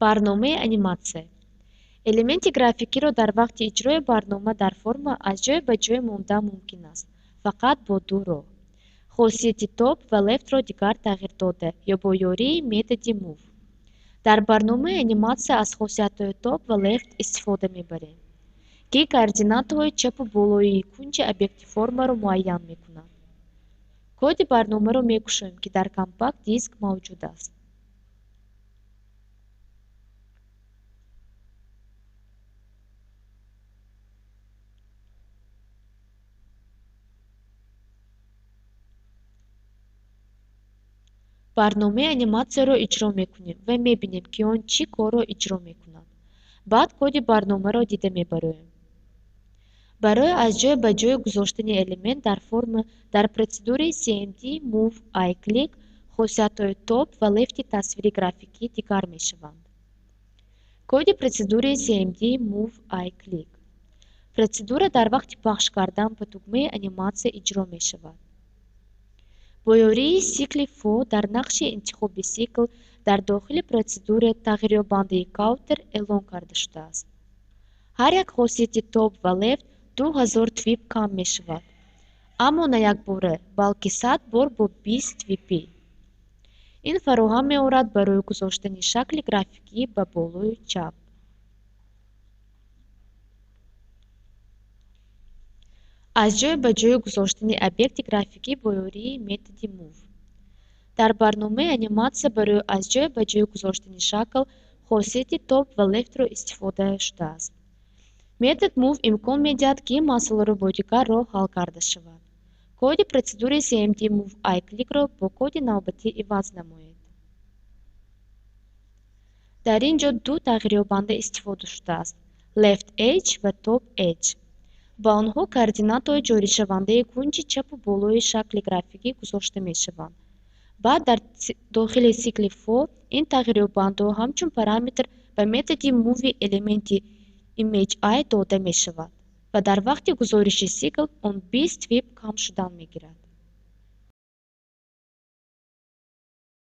برنامه انیماسیون المان گرافیکی را در وقت اجرای برنامه در فرم از جای به جای ماندن ممکن است، فقط با دو راه: خاصیت تاب و لفت را دیگر تغییر داده یا با یاری متد موو. در برنامه انیماسیون از خاصیت‌های تاب و لفت استفاده می‌بریم که координатهای چپ و بالایی کنج об'єکت فرم را معین می‌کنند. کد برنامه را می‌کشیم که در کامپکت دیسک موجود است. برنامه انیماسیون را اجرا می‌کنیم و می‌بینیم که آن چی کار را اجرا می‌کند. بعد کد برنامه را دیده می‌بریم. برای از جای به جای گذاشتن المان در فرم در پروسیدور cmd move i click خاصیت‌های تاب و لفت تصویر گرافیکی دیگر می‌شوند. کد پروسیدور cmd move i click پروسیدور در وقت پخش کردن به دکمه انیماسیون اجرا می‌شود. با یاری سیکل فو در نقش انتخاب سیکل در داخل پروسیدور تغییریابنده کاونتر اعلام کرده شده است. هر یک خاصیت تاب و لفت 2000 تویپ کم می شود، اما نه یک باره بلکه 100 بار با 20 تویپی. این فراهم می آورد برای گذاشتن شکل گرافیکی به بالای چپ. از جای به جای گذاشتن об'єکت گرافیکی با یاری متد موو. در برنامه انیماسیون برای از جای به جای گذاشتن شکل خاصیت تاب و لفت را استفاده شده است. متد موو امکان می‌دهد که مسئله را با دیگر راه حل کرده شود. کد پروسیدور cmd move i click را با کد نوبتی عوض نمایید. در اینجا دو تغییریابنده استفاده شده است: left edge و top edge. با آنها координатهای جاری شونده کنج چپ و بالای شکل گرافیکی گذاشته می‌شوند. بعد در داخل سیکل فو این تغییریابندها همچون پارامتر به متد موو المان image i داده می‌شود و در وقت گزارش سیکل آن 20 تویپ کم شدن می‌گیرد.